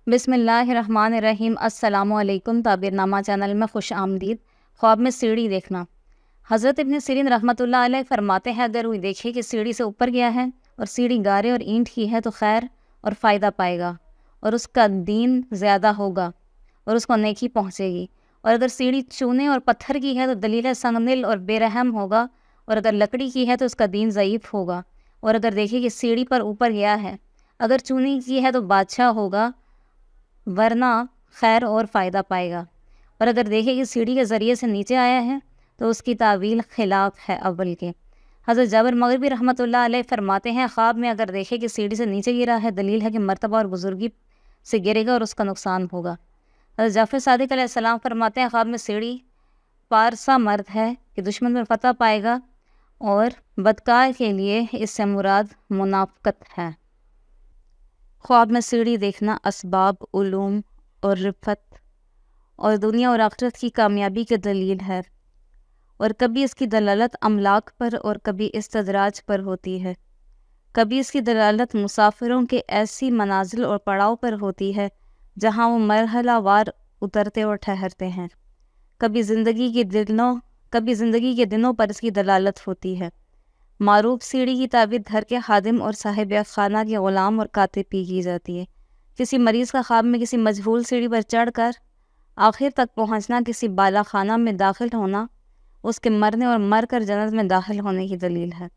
بسم اللہ الرحمن الرحیم۔ السلام علیکم۔ تعبیرنامہ چینل میں خوش آمدید۔ خواب میں سیڑھی دیکھنا۔ حضرت ابن سیرین رحمۃ اللہ علیہ فرماتے ہیں، اگر کوئی دیکھے کہ سیڑھی سے اوپر گیا ہے اور سیڑھی گارے اور اینٹ کی ہے تو خیر اور فائدہ پائے گا اور اس کا دین زیادہ ہوگا اور اس کو نیکی پہنچے گی، اور اگر سیڑھی چونے اور پتھر کی ہے تو دلیل سنگ دل اور بے رحم ہوگا، اور اگر لکڑی کی ہے تو اس کا دین ضعیف ہوگا، اور اگر دیکھے کہ سیڑھی پر اوپر گیا ہے، اگر چونے کی ہے تو بادشاہ ہوگا ورنہ خیر اور فائدہ پائے گا، اور اگر دیکھے کہ سیڑھی کے ذریعے سے نیچے آیا ہے تو اس کی تعویل خلاف ہے اول کے۔ حضرت جابر مغربی رحمۃ اللہ علیہ فرماتے ہیں، خواب میں اگر دیکھے کہ سیڑھی سے نیچے گرا ہے دلیل ہے کہ مرتبہ اور بزرگی سے گرے گا اور اس کا نقصان ہوگا۔ حضرت جعفر صادق علیہ السلام فرماتے ہیں، خواب میں سیڑھی پارسا مرد ہے کہ دشمن میں فتح پائے گا، اور بدکار کے لیے اس سے مراد منافقت ہے۔ خواب میں سیڑھی دیکھنا اسباب، علوم اور رفت اور دنیا اور آخرت کی کامیابی کی دلیل ہے، اور کبھی اس کی دلالت املاک پر اور کبھی استدراج پر ہوتی ہے، کبھی اس کی دلالت مسافروں کے ایسی منازل اور پڑاؤ پر ہوتی ہے جہاں وہ مرحلہ وار اترتے اور ٹھہرتے ہیں، کبھی زندگی کے دنوں پر اس کی دلالت ہوتی ہے۔ معروف سیڑھی کی تعبیر گھر کے خادم اور صاحب خانہ کے غلام اور کاتب کی جاتی ہے۔ کسی مریض کا خواب میں کسی مجہول سیڑھی پر چڑھ کر آخر تک پہنچنا، کسی بالا خانہ میں داخل ہونا، اس کے مرنے اور مر کر جنت میں داخل ہونے کی دلیل ہے۔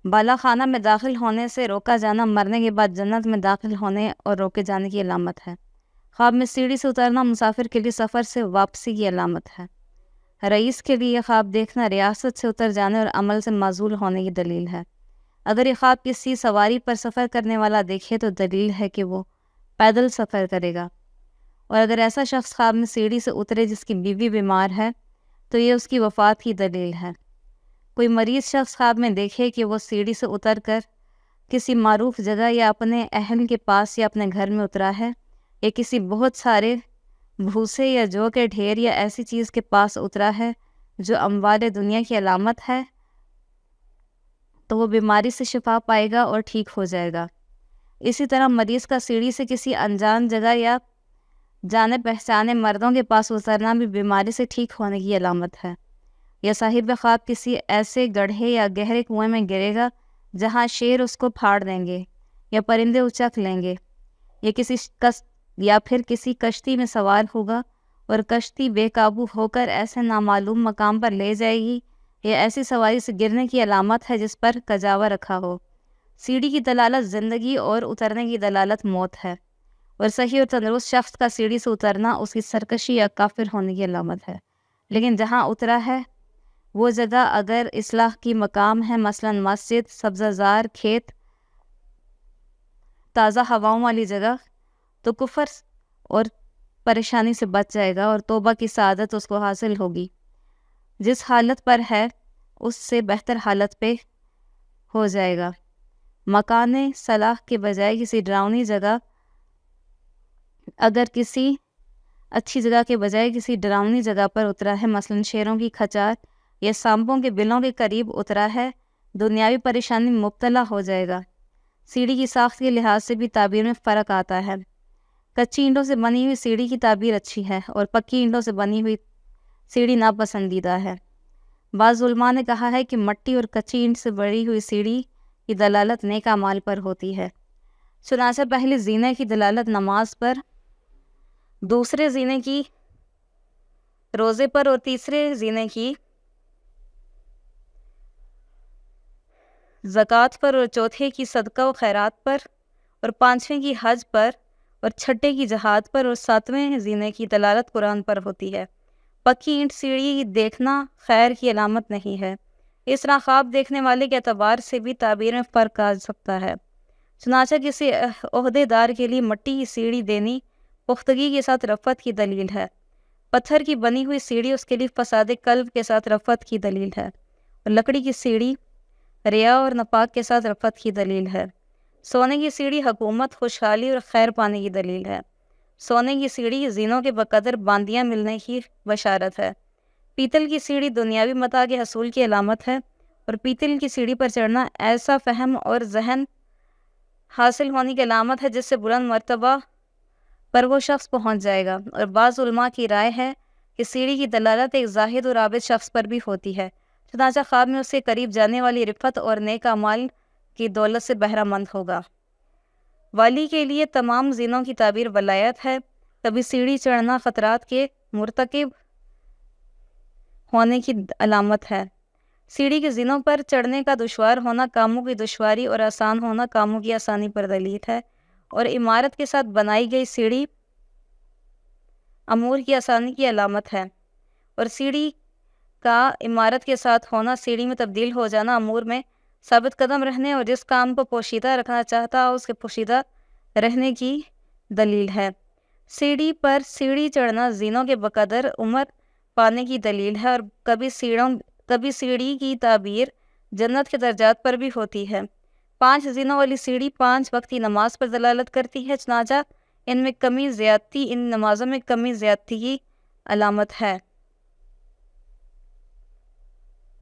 بالا خانہ میں داخل ہونے سے روکا جانا مرنے کے بعد جنت میں داخل ہونے اور روکے جانے کی علامت ہے۔ خواب میں سیڑھی سے اترنا مسافر کے لیے سفر سے واپسی کی علامت ہے۔ رئیس کے لیے یہ خواب دیکھنا ریاست سے اتر جانے اور عمل سے معزول ہونے کی دلیل ہے۔ اگر یہ خواب کسی سواری پر سفر کرنے والا دیکھے تو دلیل ہے کہ وہ پیدل سفر کرے گا، اور اگر ایسا شخص خواب میں سیڑھی سے اترے جس کی بیوی بیمار ہے تو یہ اس کی وفات کی دلیل ہے۔ کوئی مریض شخص خواب میں دیکھے کہ وہ سیڑھی سے اتر کر کسی معروف جگہ یا اپنے اہل کے پاس یا اپنے گھر میں اترا ہے، یا کسی بہت سارے بھوسے یا جو کے ڈھیر یا ایسی چیز کے پاس اترا ہے جو اموال دنیا کی علامت ہے، تو وہ بیماری سے شفا پائے گا اور ٹھیک ہو جائے گا۔ اسی طرح مریض کا سیڑھی سے کسی انجان جگہ یا جانے پہچانے مردوں کے پاس اترنا بھی بیماری سے ٹھیک ہونے کی علامت ہے۔ یا صاحب خواب کسی ایسے گڑھے یا گہرے کنویں میں گرے گا جہاں شیر اس کو پھاڑ دیں گے یا پرندے اچک لیں گے، یا پھر کسی کشتی میں سوار ہوگا اور کشتی بے قابو ہو کر ایسے نامعلوم مقام پر لے جائے گی، یا ایسی سواری سے گرنے کی علامت ہے جس پر کجاوا رکھا ہو۔ سیڑھی کی دلالت زندگی اور اترنے کی دلالت موت ہے، اور صحیح اور تندرست شخص کا سیڑھی سے اترنا اس کی سرکشی یا کافر ہونے کی علامت ہے۔ لیکن جہاں اترا ہے وہ جگہ اگر اصلاح کی مقام ہے، مثلا مسجد، سبزہ زار، کھیت، تازہ ہواؤں والی جگہ، تو کفر اور پریشانی سے بچ جائے گا اور توبہ کی سعادت اس کو حاصل ہوگی۔ جس حالت پر ہے اس سے بہتر حالت پہ ہو جائے گا۔ مکان صلاح کے بجائے کسی ڈراؤنی جگہ، اگر کسی اچھی جگہ کے بجائے کسی ڈراؤنی جگہ پر اترا ہے، مثلا شیروں کی کھچار یا سانپوں کے بلوں کے قریب اترا ہے، دنیاوی پریشانی میں مبتلا ہو جائے گا۔ سیڑھی کی ساخت کے لحاظ سے بھی تعبیر میں فرق آتا ہے۔ کچی اینٹوں سے بنی ہوئی سیڑھی کی تعبیر اچھی ہے اور پکی اینٹوں سے بنی ہوئی سیڑھی ناپسندیدہ ہے۔ بعض علماء نے کہا ہے کہ مٹی اور کچی اینٹ سے بڑی ہوئی سیڑھی کی دلالت نیک اعمال پر ہوتی ہے۔ چنانچہ پہلے زینے کی دلالت نماز پر، دوسرے زینے کی روزے پر، اور تیسرے زینے کی زکوٰۃ پر، اور چوتھے کی صدقہ و خیرات پر، اور پانچویں کی حج پر، اور چھٹے کی جہاد پر، اور ساتویں زینے کی دلالت قرآن پر ہوتی ہے۔ پکی اینٹ سیڑھی دیکھنا خیر کی علامت نہیں ہے۔ اس طرح خواب دیکھنے والے کے اعتبار سے بھی تعبیر میں فرق آ سکتا ہے۔ چنانچہ کسی عہدے دار کے لیے مٹی کی سیڑھی دینی پختگی کے ساتھ رفت کی دلیل ہے، پتھر کی بنی ہوئی سیڑھی اس کے لیے فساد قلب کے ساتھ رفت کی دلیل ہے، اور لکڑی کی سیڑھی ریا اور نفاق کے ساتھ رفت کی دلیل ہے۔ سونے کی سیڑھی حکومت، خوشحالی اور خیر پانے کی دلیل ہے۔ سونے کی سیڑھی زینوں کے بقدر باندیاں ملنے کی بشارت ہے۔ پیتل کی سیڑھی دنیاوی متاع کے حصول کی علامت ہے، اور پیتل کی سیڑھی پر چڑھنا ایسا فہم اور ذہن حاصل ہونے کی علامت ہے جس سے بلند مرتبہ پر وہ شخص پہنچ جائے گا، اور بعض علماء کی رائے ہے کہ سیڑھی کی دلالت ایک زاہد اور عابد شخص پر بھی ہوتی ہے، چنانچہ خواب میں اس کے قریب جانے والی رفت اور نیک اعمال کی دولت سے بہرہ مند ہوگا۔ والی کے لیے تمام زینوں کی تعبیر ولایت ہے۔ کبھی سیڑھی چڑھنا خطرات کے مرتکب ہونے کی علامت ہے۔ سیڑھی کے زینوں پر چڑھنے کا دشوار ہونا کاموں کی دشواری اور آسان ہونا کاموں کی آسانی پر دلیل ہے، اور عمارت کے ساتھ بنائی گئی سیڑھی امور کی آسانی کی علامت ہے، اور سیڑھی کا عمارت کے ساتھ ہونا سیڑھی میں تبدیل ہو جانا امور میں ثابت قدم رہنے اور جس کام کو پوشیدہ رکھنا چاہتا ہو اس کے پوشیدہ رہنے کی دلیل ہے۔ سیڑھی پر سیڑھی چڑھنا زینوں کے بقدر عمر پانے کی دلیل ہے، اور کبھی سیڑھی کی تعبیر جنت کے درجات پر بھی ہوتی ہے۔ 5 زینوں والی سیڑھی 5 وقتی نماز پر دلالت کرتی ہے، چنانچہ ان نمازوں میں کمی زیادتی کی علامت ہے۔